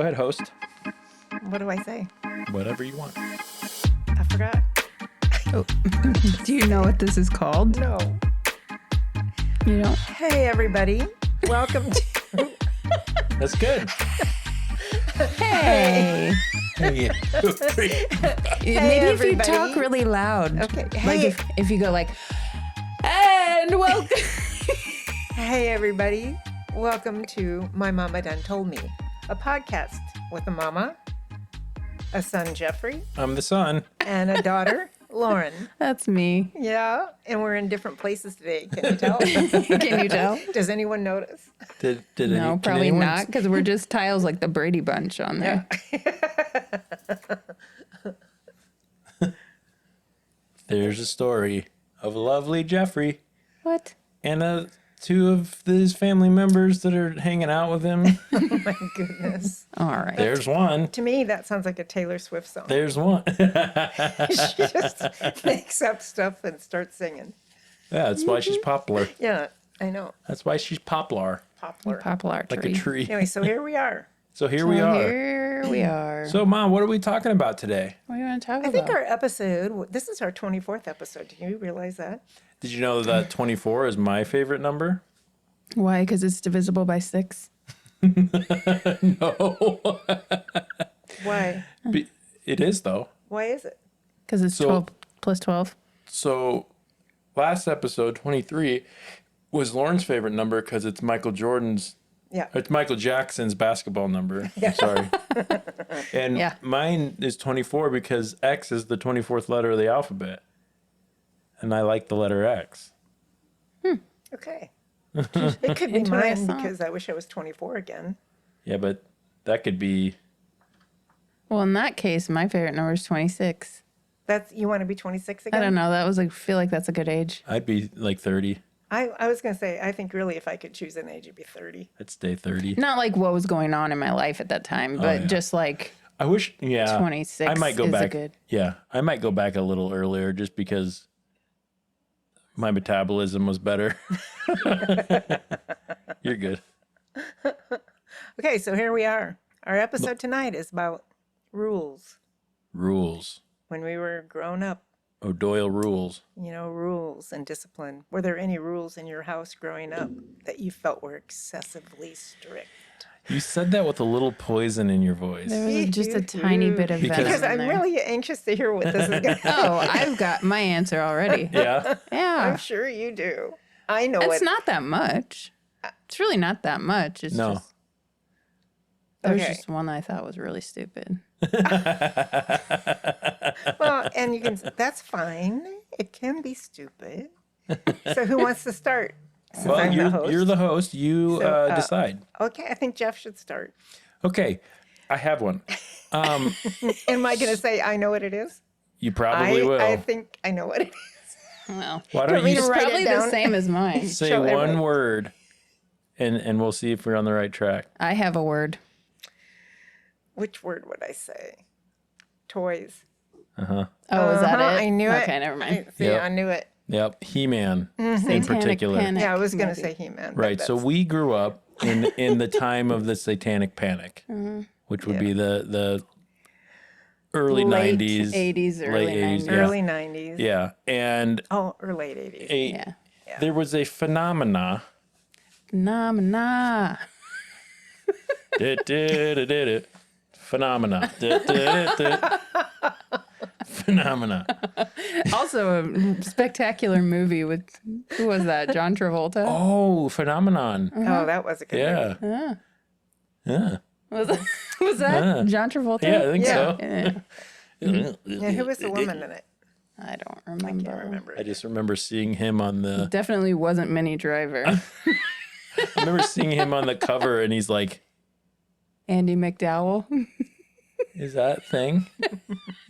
Go ahead, host. What do I say? Whatever you want. I forgot. Oh. Do you know what this is called? No. You don't? Hey, everybody. Welcome to... That's good. Hey. Hey. Maybe if you everybody. talk really loud. Okay. Like Hey. if you go like, and welcome. Hey, everybody. Welcome to My Mama Done Told Me, a podcast with a mama, a son, Jeffrey, I'm the son. and a daughter, Lauren. That's me. Yeah, and we're in different places today. Can you tell? Can you tell? Does anyone notice? Did No, probably not, because we're just tiles like the Brady Bunch on there. There's a story of lovely Jeffrey What? and two of his family members that are hanging out with him. Oh, my goodness. All right. There's one. To me, that sounds like a Taylor Swift song. There's one. She just makes up stuff and starts singing. Yeah, that's why she's popular. Yeah, I know. That's why she's poplar, Poplar. Poplar like tree. a tree. Anyway, so here we are. So here we are. Here we are. So, Mom, what are we talking about today? What do you want to talk I about? think our episode, this is our 24th episode. Do you realize that? Did you know that 24 is my favorite number? Why? Because it's divisible by 6? No. Why? It is, though. Why is it? Because it's So- 12 plus 12. So, last episode, 23, was Lauren's favorite number because it's Michael Jackson's basketball number. Sorry. And Yeah. mine is 24 because X is the 24th letter of the alphabet. And I like the letter X. Okay. It could be mine Interesting. because I wish I was 24 again. Yeah, but that could be... Well, in that case, my favorite number is 26. You want to be 26 I again? don't know. That was like, feel like that's a good age. I'd be like 30. I was going to say, I think really if I could choose an age, it'd be 30. I'd stay 30. Not like what was going on in my life at that time, but yeah. just like I wish, yeah. 26 I might go is a back. good- Yeah, I might go back a little earlier just because my metabolism was better. You're good. Okay, so here we are. Our episode tonight is about rules. Rules. When we were grown up, O'Doyle rules. rules and discipline. Were there any rules in your house growing up that you felt were excessively strict? You said that with a little poison in your voice. there was just a tiny bit of Because- venom Because in I'm there. really anxious to hear what this is going to Oh, I've got my answer already. Yeah. Yeah. I'm sure you do. I know It's it. not that much. It's really not that much. It's No. just there's Okay. just one I thought was really stupid. Well, and you can, that's fine. It can be stupid. So who wants to start? Since Well, I'm the host. you're the host. You So, decide. Okay, I think Jeff should start. Okay. I have one. Am I going to say I know what it is? You probably will. I think I know what it is. Well, Why Do you don't want me you to it's write it probably the down? same as mine. say Shall I one write? word and we'll see if we're on the right track. I have a word. Which word would I say? Toys. Uh-huh. Oh, is that it? I knew it. Okay, never mind. See, Yep. I knew it. Yep. He-Man in Satanic particular. Panic Yeah, I was going to movie. say He-Man. but Right. So that's- we grew up in the time of the Satanic Panic, which would be the early Late 90s, 80s, early late 80s, 90s. yeah. early 90s. Yeah. And Oh, or late 80s. Yeah. there was a phenomena. Phenomena. Phenomena. Phenomena. Also a spectacular movie with, who was that? John Travolta? Oh, phenomenon. Oh, that was a good Yeah. movie. Yeah. Was that John Travolta? Yeah, I think so. Yeah. Yeah, who was the woman in it? I don't I remember. can't remember. I just remember seeing him on the Definitely wasn't Minnie Driver. I remember seeing him on the cover and he's like, Andy McDowell. is that thing?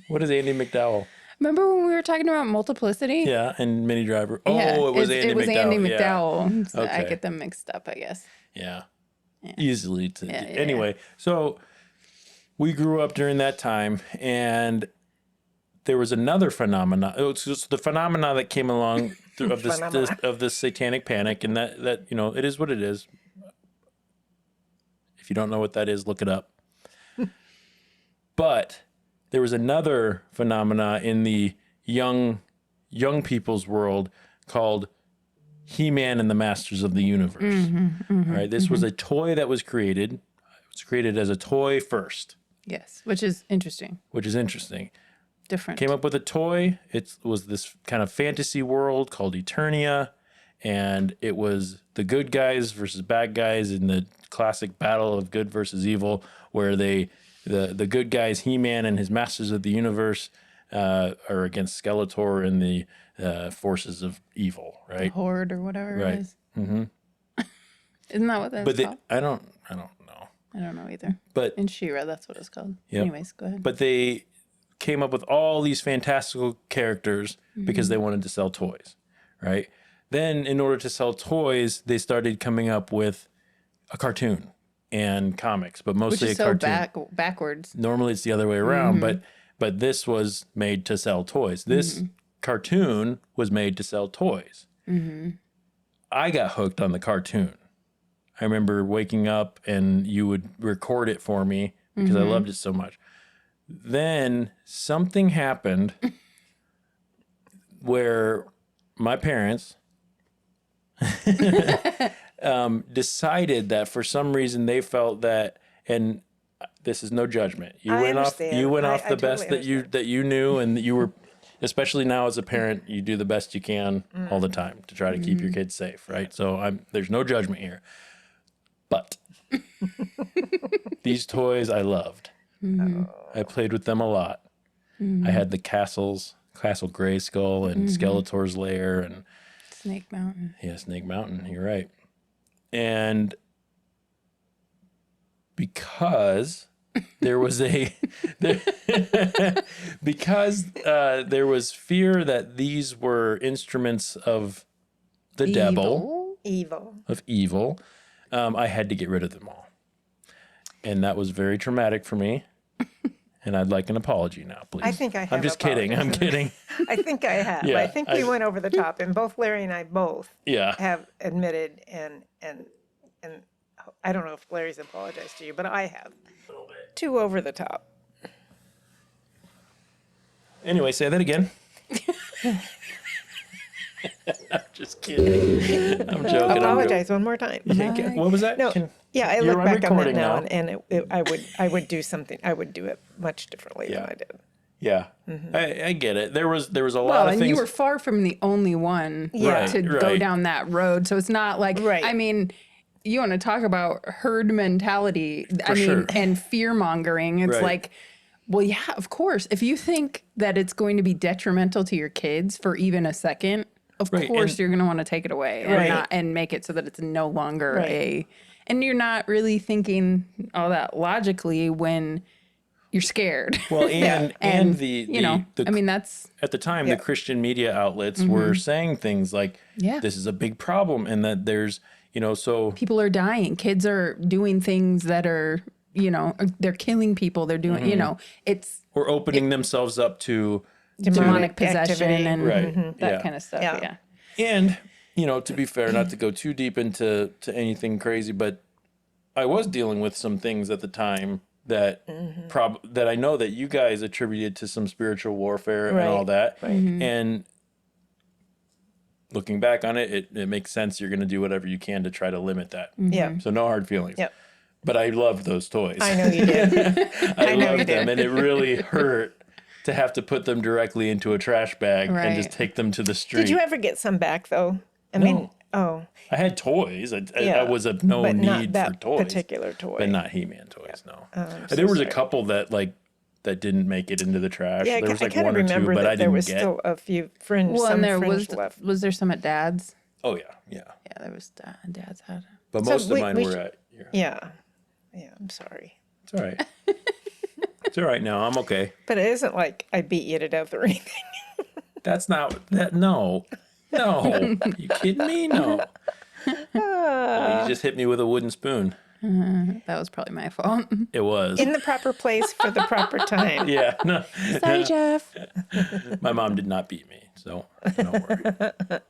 What is Andy McDowell? Remember when we were talking about multiplicity? Yeah, and Minnie Driver. Oh, Yeah, it was Andy it was McDowell. Andy Yeah. McDowell. So I Okay. get them mixed up, I guess. Yeah. Easily to Yeah, do. yeah, Anyway, so we grew up during that time and there was another phenomena. It was just the phenomena that came along of this satanic panic, and that it is what it is. If you don't know what that is, look it up. But there was another phenomena in the young people's world called He-Man and the Masters of the Universe. Right? This was a toy that was created. It was created as a toy first, Yes, which is interesting. which is interesting. Different. Came up with a toy. It was this kind of fantasy world called Eternia, and it was the good guys versus bad guys in the classic battle of good versus evil, where the good guys, He-Man and his Masters of the Universe, are against Skeletor and the forces of evil, right? Horde or whatever Right. it is. Mm-hmm. Isn't that what that's But called? I don't know. I don't know either. But In She-Ra, that's what it's called. Yep. Anyways, go ahead. but they came up with all these fantastical characters because they wanted to sell toys, right? Then, in order to sell toys, they started coming up with a cartoon and comics, but Which mostly is a so cartoon. backwards. Normally, it's the other way around, but this was made to sell toys. This cartoon was made to sell toys. I got hooked on the cartoon. I remember waking up and you would record it for me because I loved it so much. Then something happened where my parents decided that for some reason they felt that, and this is no judgment. You I went understand. off. You went off I the totally best understand. that you knew, and you were, especially now as a parent, you do the best you can all the time to try to keep your kids safe, right? So there's no judgment here, but these toys I loved. I played with them a lot. I had the Castle Grayskull and Skeletor's Lair and Snake Mountain. Snake Mountain. You're right. And because there was there was fear that these were instruments of the devil, Evil. of evil, I had to get rid of them all. And that was very traumatic for me. And I'd like an apology now, please. I think I have I'm just kidding. I'm apologized. kidding. I think I have. Yeah, I think we went over the top, and both Larry and I Yeah. have admitted and I don't know if Larry's apologized to you, but I have. Too over the top. Anyway, say that again. I'm just kidding. I'm joking. Apologize one more time. What was that? No, yeah, I You're look on back on that recording now, now. and I would do something. I would do it much differently Yeah. than I did. Yeah, I get it. There was a lot Well, of and things. you were far from the only one Yeah. to go Right. down that road. So it's not like, Right. I mean, you want to talk about herd mentality, sure. and fear mongering. It's Right. like, well, yeah, of course. If you think that it's going to be detrimental to your kids for even a second, of Right, course and- you're going to want to take it away Right. and make it so that it's no longer Right. and you're not really thinking all that logically when you're scared. well, and the I mean, that's at the time Yeah. the Christian media outlets were saying things like, Yeah. this is a big problem, and that there's so people are dying. Kids are doing things that are, they're killing people. They're doing, it's or opening themselves up to demonic possession activity. and Right. that Yeah. kind of stuff. Yeah. Yeah. And, to be fair, not to go too deep into anything crazy, but I was dealing with some things at the time that that I know that you guys attributed to some spiritual warfare and all Right. that. And looking back on it, it makes sense. You're going to do whatever you can to try to limit that. Yeah. So no hard feelings. Yep. But I loved those toys. I know you did. I know you loved them, did. and it really hurt to have to put them directly into a trash bag and Right. just take them to the street. Did you ever get some back though? I mean, oh, I had toys. I yeah. was of no but not need that for toys, particular toy. but not He-Man toys. No, I'm there was sorry. a couple that didn't make it into the trash. Yeah, there was I like kind of one or two, remember but I that there didn't was get. still a few fringe, Well, some and there fringe left. was there some at Dad's? Oh yeah. Yeah, there was Dad's had. But So most of mine we were should- at. Yeah. Yeah, I'm sorry. It's all right. It's all right now. I'm okay. But it isn't like I beat you to death or anything. That's not that. No. You kidding me? No. You just hit me with a wooden spoon. That was probably my fault. It was. In the proper place for the proper time. Yeah. No. Sorry, Jeff. My mom did not beat me, so don't worry.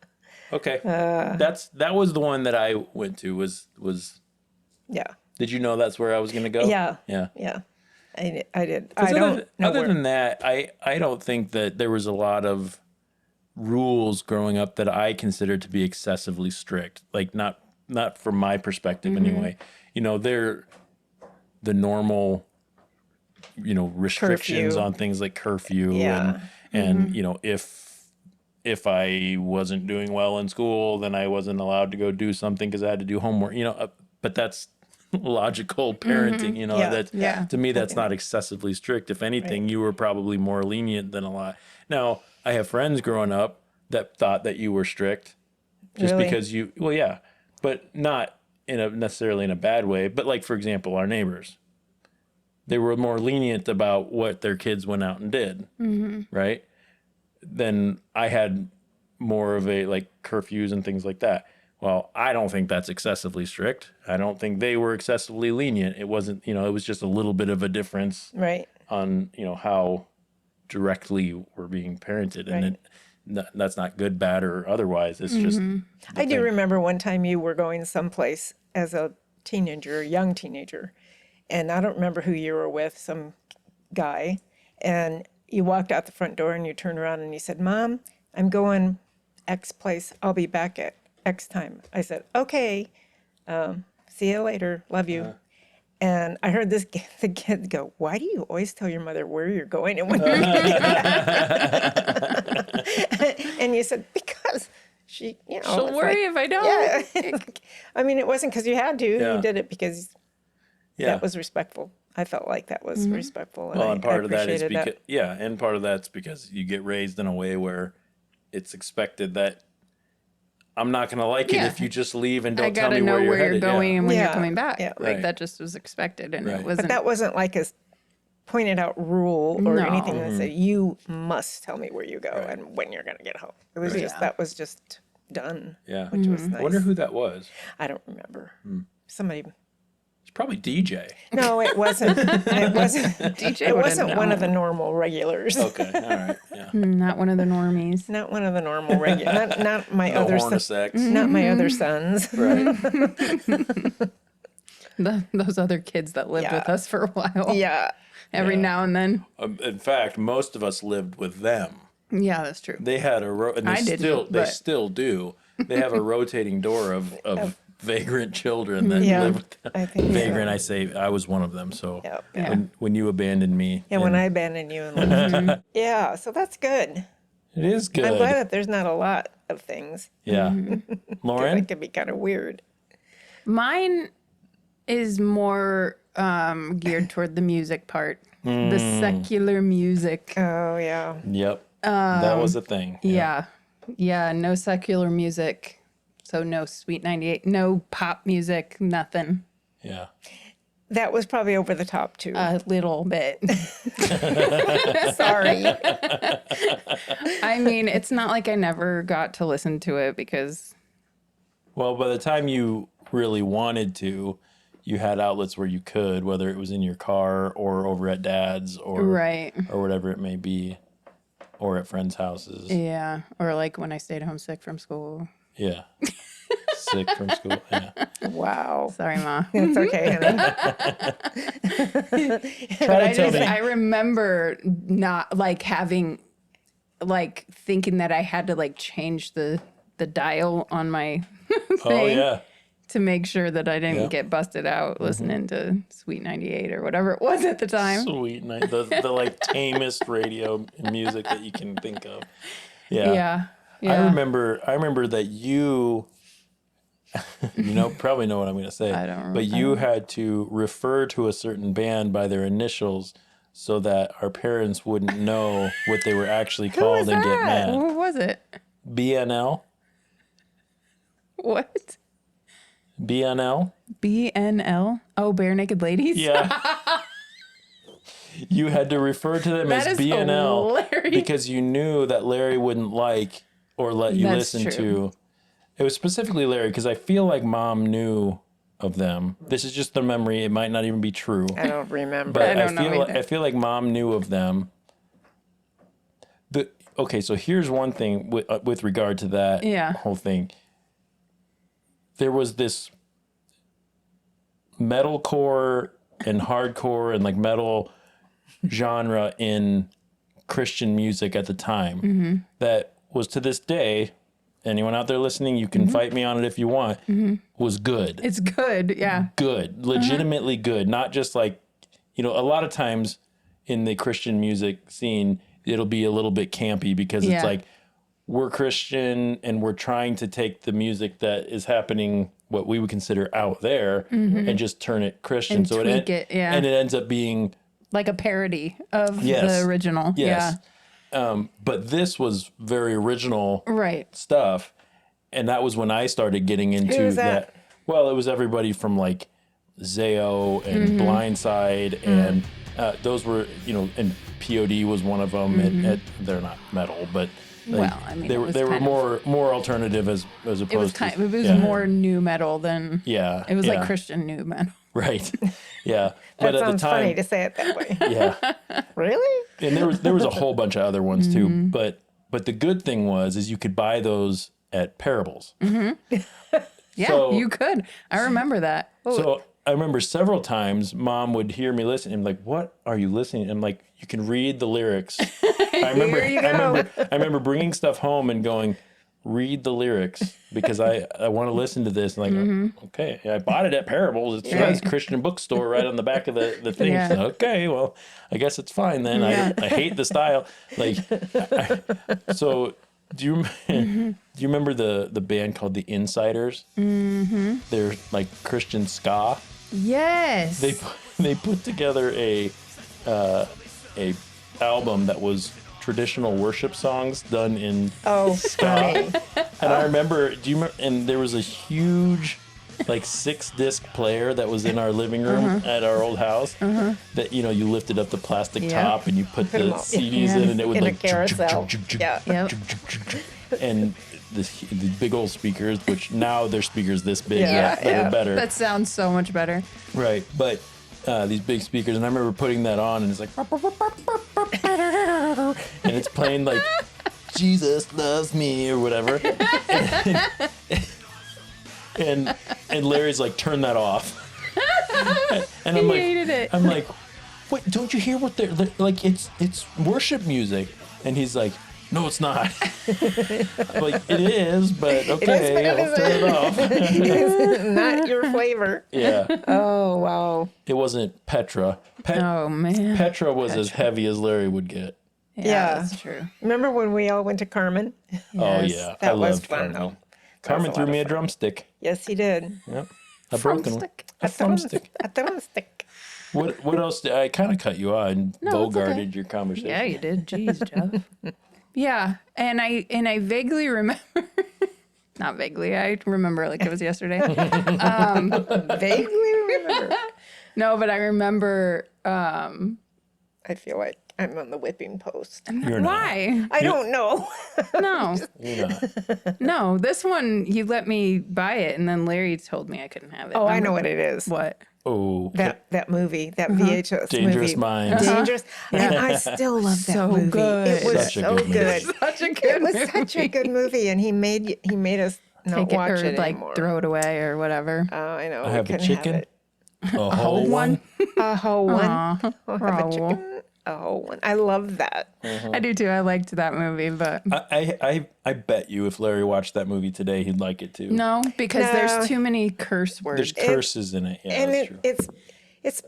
Okay. That was the one that I went to was Yeah. Did you know that's where I was going to go? Yeah. Yeah. Yeah. I did. 'Cause I don't know other where. than that, I don't think that there was a lot of rules growing up that I considered to be excessively strict. Like not from my perspective anyway. You know, they're the normal, you know, restrictions Curfew. on things like curfew Yeah. and you know, if I wasn't doing well in school, then I wasn't allowed to go do something because I had to do homework, you know, but that's logical parenting, you know, Yeah. that Yeah. to me, that's not excessively strict. If anything, you were probably more lenient than a lot. Now, I have friends growing up that thought that you were strict just Really? because well, yeah, but not necessarily in a bad way. But like, for example, our neighbors, they were more lenient about what their kids went out and did, right? Then I had more of a like curfews and things like that. Well, I don't think that's excessively strict. I don't think they were excessively lenient. It wasn't, you know, it was just a little bit of a difference Right. on, you know, how directly we're being parented. And that's not good, bad, or otherwise. It's just. I do remember one time you were going someplace as a teenager, a young teenager, and I don't remember who you were with, some guy, and you walked out the front door and you turned around and you said, "Mom, I'm going X place. I'll be back at X time." I said, "Okay, see you later. Love you." And I heard the kid go, "Why do you always tell your mother where you're going and when you're going to get back?" And you said, "Because she, you know, She'll it's worry like, if I don't. yeah." I mean, it wasn't because you had to. Yeah. You did it because Yeah. that was respectful. I felt like that was respectful. Well, and part I of that is appreciated because, yeah, and part of that's because you get raised in a way where it's expected that I'm not going to like it Yeah. if you just leave and I don't tell gotta me know where you're where you're headed. going and when Yeah. you're coming back. Yeah. Like Right. that just was expected, and Right. it wasn't. But that wasn't like a pointed out rule or No. anything that said you must tell me where you go Right. and when you're going to get home. It was Right. just that was just done, Yeah. which was nice. I wonder who that was. I don't remember. Somebody. It's probably DJ. No, it wasn't. It wasn't. DJ It would've wasn't one of the known. normal regulars. Okay. All right. Yeah. Not one of the normies. Not one of the normal regulars. Not my The other horn of sons. sex. Not my other sons. Right. Those other kids that lived Yeah. with us for a while. Yeah. Every Yeah. now and then. In fact, most of us lived with them. Yeah, that's true. They had and they I didn't, they but- still do. They have a rotating door of vagrant children that Yeah, live with them. I think so. Vagrant, I say, I was one of them. So Yep. Yeah. when you abandoned me, Yeah, when and I abandoned you and left. Yeah, so that's good. it is good. I'm glad that there's not a lot of things. Yeah, 'Cause Lauren. it could be kind of weird. Mine is more geared toward the music part, the secular music. Oh, yeah. Yep, that was a thing. Yeah. Yeah, no secular music. So no Sweet 98, no pop music, nothing. Yeah. That was probably over the top, too. A little bit. Sorry. I mean, it's not like I never got to listen to it because Well, by the time you really wanted to, you had outlets where you could, whether it was in your car or over at dad's or right. or whatever it may be, or at friends' houses. Yeah, or like when I stayed home sick from school. Yeah. Sick from school. Yeah. Wow. Sorry, Ma. It's okay, honey. Try to tell me. I remember not like having, like thinking that I had to like change the dial on my Oh thing yeah. to make sure that I didn't Yeah. get busted out listening to Sweet 98 or whatever it was at the time. Sweet night. The like tamest radio music that you can think of. Yeah. Yeah. I remember that you probably know what I'm going to say. I don't remember. But you had to refer to a certain band by their initials so that our parents wouldn't know what they were actually called and get mad. What was it? BNL? What? BNL? BNL? Oh, Bare Naked Ladies? Yeah. You had to refer to them That as is BNL hilarious. because you knew that Larry wouldn't like or let you That's listen true. to. It was specifically Larry because I feel like Mom knew of them. This is just the memory. It might not even be true. I don't remember. But I don't know either. I feel like Mom knew of them. Okay, so here's one thing with regard to that Yeah. whole thing. There was this metalcore and hardcore and like metal genre in Christian music at the time that was, to this day, anyone out there listening, you can fight me on it if you want, was good. It's good. Yeah. Good, legitimately good. Not just like, a lot of times in the Christian music scene, it'll be a little bit campy because it's like, we're Christian and we're trying to take the music that is happening, what we would consider out there, and just turn it Christian. And so tweak it, yeah. And it ends up being Like a parody of the original. Yes. But this was very original Yeah. Right. stuff. And that was when I started getting into was that? Well, it was everybody from like Zayo and Blindside and those were, and POD was one of them. And they're not metal, but like, Well, I mean, they were more alternative as opposed It was to. it was more new metal than. Yeah. It was yeah, like Christian new metal. Right. Yeah. That But at the sounds time, funny to say it that way. yeah. Really? And there was a whole bunch of other ones too. But the good thing is you could buy those at Parables. Yeah, So- you could. I remember that. So I remember several times Mom would hear me listen and like, "What are you listening?" And like, you can read the lyrics. I remember bringing stuff home and going, "Read the lyrics because I want to listen to this." And like, okay, I bought it at Parables. It says Christian bookstore right on the back of the thing. Yeah. So, okay, well, I guess it's fine then. Yeah. I hate the style. Like, so. Do you remember the band called the Insiders? Mm-hmm. They're like Christian ska. Yes. They put together a album that was traditional worship songs done in Oh, ska. funny. And I remember, do you remember? And there was a huge, like 6-disc player that was in our living room at our old house. That you lifted up the plastic Yeah. top and you put the them all- CDs in, and it would In a like carousel. Yeah. Yep. and the big old speakers, which now they're speakers this big Yeah, that yeah. are better. That sounds so much better. Right, but these big speakers, and I remember putting that on, and it's like, and it's playing like Jesus loves me or whatever, and Larry's like, turn that off, and I'm He like, hated it. I'm like, wait, don't you hear what they're like? It's worship music, and he's like, no, it's not. I'm like, it is, but okay, but it I'll turn it off. Not your flavor. Yeah. Oh, wow. It wasn't Petra. Oh man. Petra was as heavy as Larry would get. Yeah. That's true. Remember when we all went to Carmen? Oh Yes. yeah, That I was loved fun, Carmen. though. Carmen a threw lot me of a drumstick. Yes, he did. Yep, a broken one. Drumstick. A drumstick. A drumstick. What else? I kind of cut you out and No, it's bogarted okay. your conversation. Yeah, you did. Jeez, Jeff. Yeah, and I vaguely remember. Not vaguely. I remember it like it was yesterday. Vaguely remember. No, but I remember. I feel like I'm on the whipping post. You're not. Why? I don't know. No, You're not. no. This one you let me buy it, and then Larry told me I couldn't have it. Oh, I Remember? know what it is. What? Oh, That movie, that VHS Dangerous movie. Minds. Dangerous. And I still love that So movie. good. It was Such a so good movie. good. Such a good. It was such a good movie, and he made us not Take it watch or it like anymore. throw it away or whatever. Oh, I know. I we have a couldn't chicken. Have it. A whole one. A whole one. Aw, I'll have a Raoul. chicken. A whole one. I love that. I do too. I liked that movie, but I bet you if Larry watched that movie today, he'd like it too. no, because No. there's too many curse words. There's curses in it. Yeah, And that's true. it's.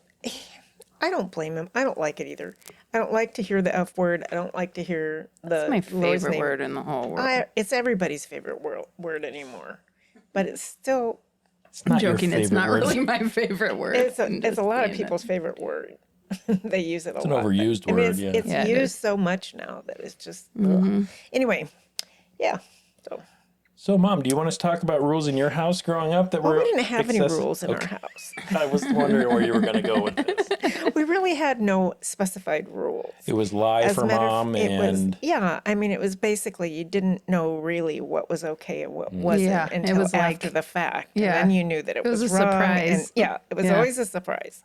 I don't blame him. I don't like it either. I don't like to hear the F word. I don't like to hear the That's my Lord's favorite name. word in the whole world. It's everybody's favorite word anymore, but it's still It's not your Joking, it's favorite not word. really my favorite word. it's I'm a just lot of being people's favorite word. They use it a It's an lot. overused I mean, word. Yeah. it's Yeah, it used is. so much now that it's just ugh. Anyway. Yeah. So, Mom, do you want us to talk about rules in your house growing up that Well, were we didn't have any excessive? rules in Okay. our house. I was wondering where you were going to go with this. We really had no specified rules. It was lie As for a matter of- mom it and was, yeah, I mean, it was basically you didn't know really what was okay and what wasn't Yeah, it until was like- after the fact. yeah. And then you knew that it was a wrong. surprise. And yeah, it was Yeah. always a surprise.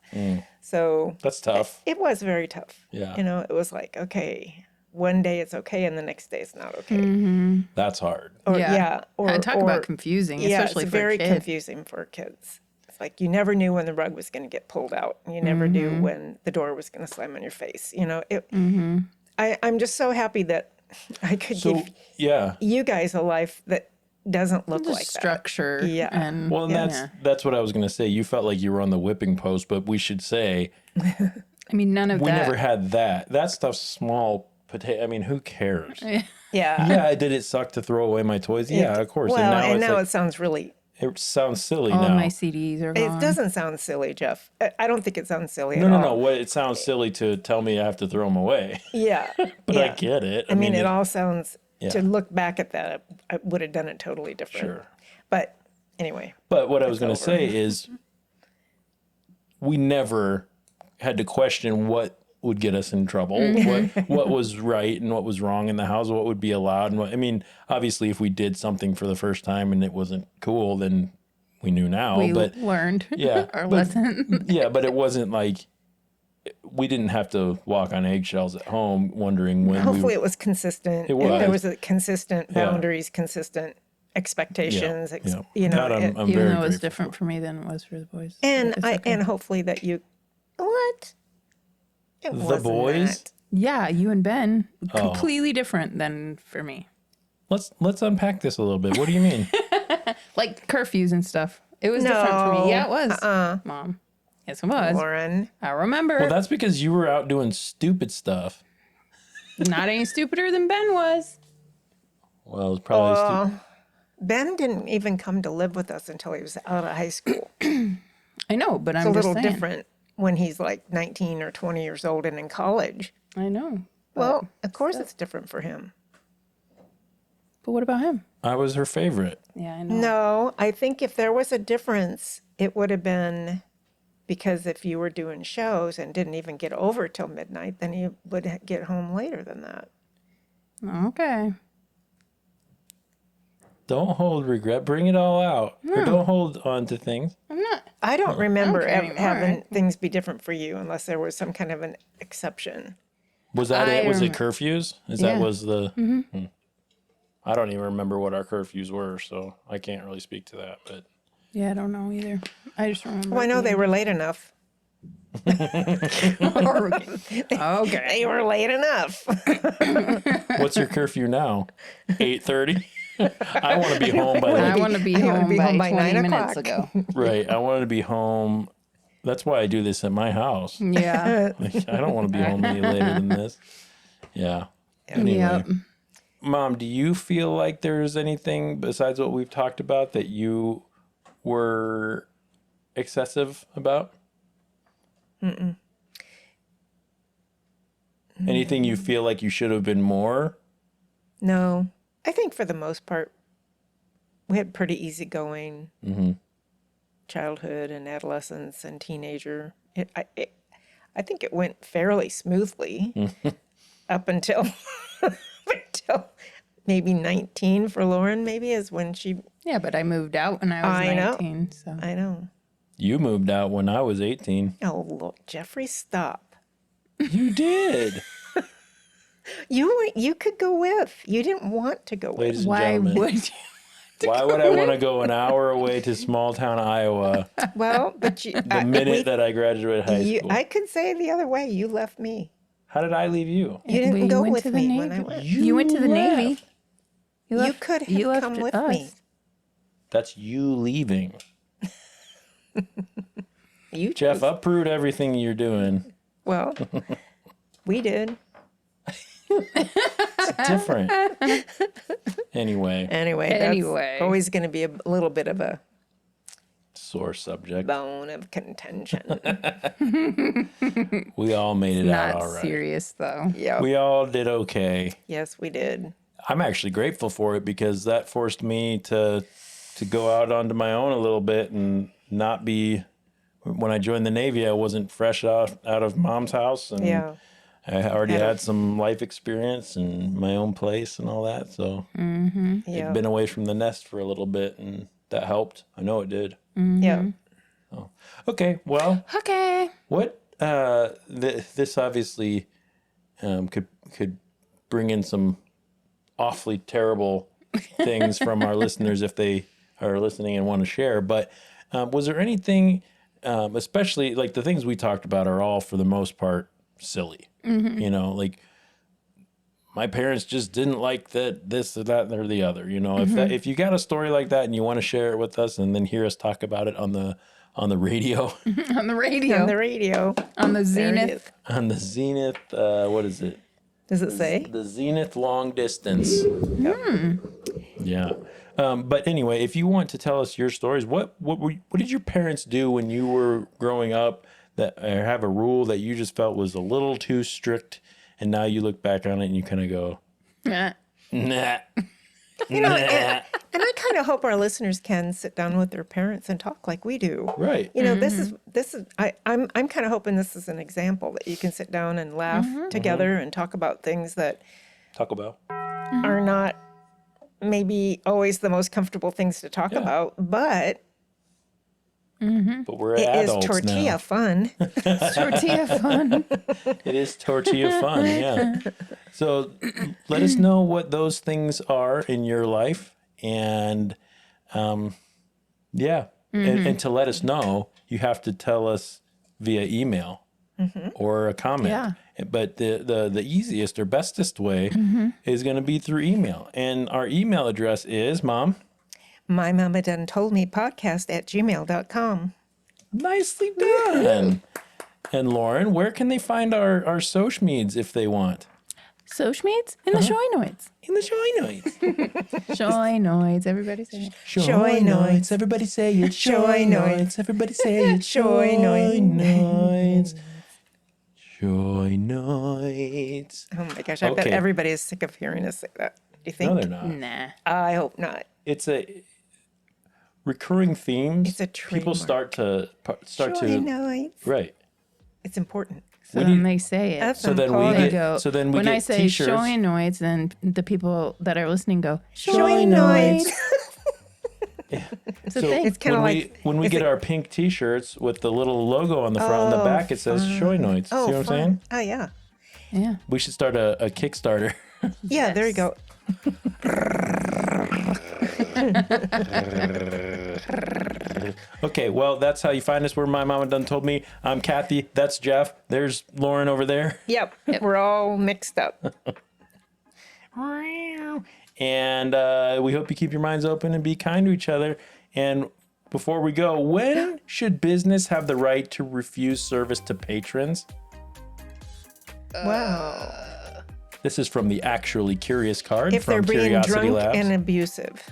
So that's tough. it was very tough. Yeah. You know, it was like, okay, one day it's okay and the next day it's not okay. That's hard. Or, Yeah. yeah. Or, Talk about confusing, yeah, especially it's for very a kid. confusing for kids. It's like you never knew when the rug was going to get pulled out. You never knew when the door was going to slam on your face. You know, I'm just so happy that I could give yeah. you guys a life that doesn't look like Structure. that. Yeah. And Well, and that's what I was going to say. You felt like you were on the whipping post, but we should say I mean, none of we that. never had that. That stuff's small potato. I mean, who cares? Yeah. Yeah, did it suck to throw away my toys? Yeah, of course. Well, and now, like, it sounds really. it sounds silly All now. my CDs are gone. It doesn't sound silly, Jeff. I don't think it sounds silly No, at no, all. no. What it sounds silly to tell me I have to throw them away, Yeah. but yeah. I get it. I mean, it all sounds. Yeah. To look back at that, I would have done it totally different. Sure. But anyway. But what I was going to over. say is, we never had to question what would get us in trouble, what was right and what was wrong in the house, what would be allowed, and what. I mean, obviously, if we did something for the first time and it wasn't cool, then we knew now. We but learned yeah, our but- lesson. yeah, but it wasn't like we didn't have to walk on eggshells at home, wondering when. Hopefully it was consistent. It and There was. was a consistent Yeah. boundaries, consistent expectations. Yeah. You know, That I'm Even very though it was grateful different for me than it was for the boys. and It's okay. and hopefully that you what it The wasn't boys? that. Yeah, you and Ben, Oh. completely different than for me. Let's unpack this a little bit. What do you mean? Like curfews and stuff. It was different for No. me. Yeah, it was. Mom. Yes, it was. Lauren. I remember. Well, that's because you were out doing stupid stuff. Not any stupider than Ben was. Well, it was probably stupid. Ben didn't even come to live with us until he was out of high school. I know, but It's I'm a just little saying. different when he's like 19 or 20 years old and in college. I know. Well, of course it's different for him. But what about him? I was her favorite. Yeah, I know. No, I think if there was a difference, it would have been because if you were doing shows and didn't even get over till midnight, then you would get home later than that. Okay. Don't hold regret. Bring it all out. Or don't hold on to things. I'm not. I don't remember care anymore. having things be different for you unless there was some kind of an exception. Was that it? Was it remember. curfews? Is Yeah. that was the? Hmm. I don't even remember what our curfews were, so I can't really speak to that. But Yeah, I don't know either. I just remember. Well, I know they were late enough. Okay. They were late enough. what's your curfew now? 8:30. I want to be home by I like, want to be I wanna home be by home by 20 9 minutes o'clock. ago. right. I wanted to be home. That's why I do this at my house. Yeah. Like, I don't want to be home any later than this. Yeah. Anyway. Yep. Mom, do you feel like there's anything besides what we've talked about that you were excessive about? Anything you feel like you should have been more? No, I think for the most part, we had pretty easygoing childhood and adolescence and teenager. I think it went fairly smoothly up until until maybe 19 for Lauren. Maybe is when she. Yeah, but I moved out when I was I know. 19. So I know. You moved out when I was 18. Oh, look, Jeffrey, stop. You did. You could go with. You didn't want to go with. Ladies and why gentlemen, would you? why would I want to go an hour away to small town Iowa Well, but you. the minute that I graduated high school? I could say the other way. You left me. How did I leave you? You didn't We go went with to the me when I Navy. went. You went to the Navy. left. You could have left come with us. me. That's you leaving. You Jeff, uproot everything you're doing. Well, we did. It's different. Anyway, Anyway, Anyway. that's always going to be a little bit of a sore subject. bone of contention. We all made it out Not all right. serious though. Yeah. We all did okay. Yes, we did. I'm actually grateful for it because that forced me to go out onto my own a little bit and not be. When I joined the Navy, I wasn't fresh out of mom's house, and Yeah. I already Yeah. had some life experience and my own place and all that. So Yeah. I'd been away from the nest for a little bit, and that helped. I know it did. Yeah. Okay, well, Okay. what this obviously could bring in some awfully terrible things from our listeners if they are listening and want to share. But Was there anything, especially like the things we talked about are all for the most part silly, you know, like my parents just didn't like that, this or that or the other, you know, if you got a story like that and you want to share it with us and then hear us talk about it on the radio, On the radio. On the radio. On the There it Zenith. is. on the Zenith, what is it? Does it say? The Zenith long distance. Yeah. But anyway, if you want to tell us your stories, what did your parents do when you were growing up that or have a rule that you just felt was a little too strict, and now you look back on it and you kind of go, Yeah. nah. You know, nah. and I kind of hope our listeners can sit down with their parents and talk like we do. Right. You know, this is I'm kind of hoping this is an example that you can sit down and laugh together and talk about things that Taco Bell. are not maybe always the most comfortable things to talk about, but But we're it is adults tortilla now. fun. Tortilla fun. It is tortilla fun, yeah. So let us know what those things are in your life. And yeah. And to let us know, you have to tell us via email or a comment. Yeah. But the easiest or bestest way is going to be through email. And our email address is, Mom? My mama done told me podcast@gmail.com. Nicely done. And Lauren, where can they find our social medias if they want? Sochmeats in the Shoinoids. In the Shoinoids. Shoinoids. Everybody say it. Shoinoids. Everybody say it. Shoinoids. Everybody say it. Shoinoids. Shoinoids. Oh my gosh, I bet Okay. everybody is sick of hearing us say that. Do you think? No, they're not. Nah. I hope not. It's a recurring themes. It's a people trademark. start to Shoinoids. right. It's important. So When you- then they say it. That's So then we important. They get- go, so then we when get I say t-shirts. Shoinoids, then the people that are listening go, Shoinoids. It's a thing. It's kinda when like- when we is get it- our pink T-shirts with the little logo on the front and the back, it says Shoinoids. Oh, See what I'm fun. saying? Oh, yeah. Yeah. We should start a Kickstarter. Yeah, there you go. Okay, well, that's how you find us. Where my mama done told me. I'm Kathy. That's Jeff. There's Lauren over there. Yep. We're all mixed up. And we hope you keep your minds open and be kind to each other. And before we go, when should business have the right to refuse service to patrons? Wow. This is from the Actually Curious card If they're from being Curiosity drunk Labs. and abusive.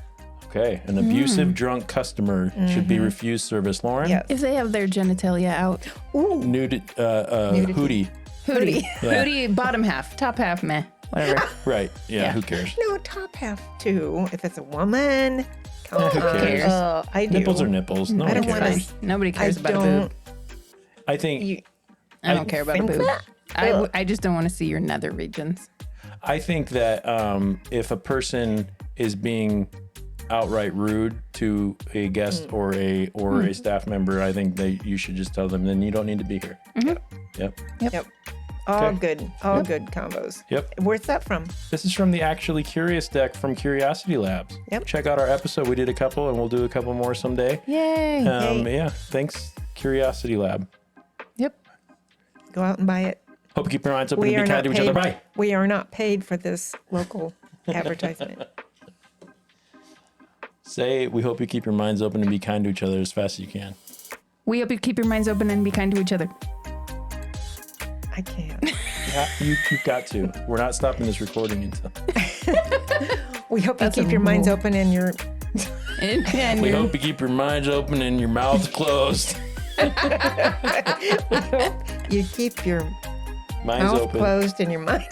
Okay, an abusive drunk customer should be refused service. Lauren? Yes. If they have their genitalia out. Ooh. Nudity, hootie. Hootie. Yeah. Hootie, bottom half. Top half, meh. Whatever. Right, yeah, Yeah. who cares? No, top half too. If it's a woman, come on. Who cares? I do. Nipples are nipples. No I one don't wanna cares. Nobody I cares about a don't. boob. I think You, I don't care about a think boob. that? I just don't want to see your nether regions. I think that if a person is being outright rude to a guest or a staff member, I think that you should just tell them, then you don't need to be here. Yep. Yep. All Okay. good. All good combos. Yep. Where's that from? This is from the Actually Curious deck from Curiosity Labs. Yep. Check out our episode. We did a couple, and we'll do a couple more someday. Yay. Yeah. Thanks, Curiosity Lab. Yep. Go out and buy it. Hope you keep your minds open We and are be kind not to each other. paid. Bye. We are not paid for this local advertisement. Say, we hope you keep your minds open and be kind to each other as fast as you can. We hope you keep your minds open and be kind to each other. I can't. You've got to. We're not stopping this recording until. We hope you That's a keep your minds rule. open and your. And We your- hope you keep your minds open and your mouths closed. You keep your Minds mouth open closed and your mind.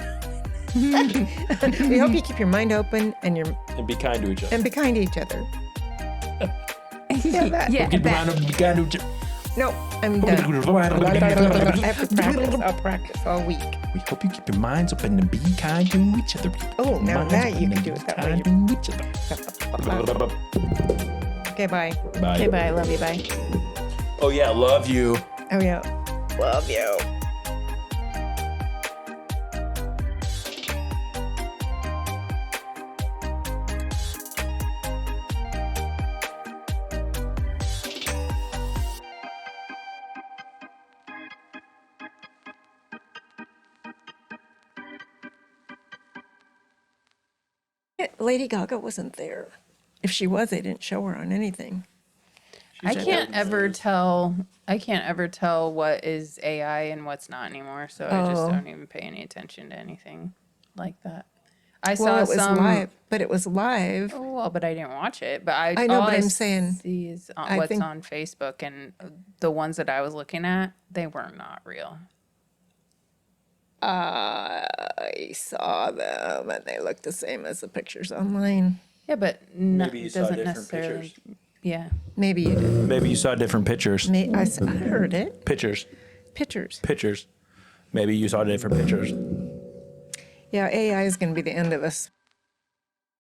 We hope you keep your mind open and and be kind to each other. and be kind to each other. Yeah, that. yeah, Keep your that. mind open and be kind to each other. No, I'm done. I have to practice. I'll practice all week. We hope you keep your minds open and be kind to each other. Oh, now Minds that open you can and do be it that way. kind to each other. Okay, bye. Bye. Okay, bye. Love you. Bye. Oh yeah, love you. Oh yeah. Love you. Lady Gaga wasn't there. If she was, they didn't show her on anything. I can't ever tell. I can't ever tell what is AI and what's not anymore. So I just don't even pay any attention to anything like that. I Well, saw it was some. live, but it was live. Oh, well, but I didn't watch it. But I know, all but I I'm saying, see is I what's think- on Facebook, and the ones that I was looking at, they were not real. I saw them, and they look the same as the pictures online. Yeah, but Maybe you it saw doesn't different necessarily. pictures. Yeah. Maybe you did. Maybe you saw different pictures. I heard it. Pictures. Pictures. Maybe you saw different pictures. Yeah, AI is going to be the end of us.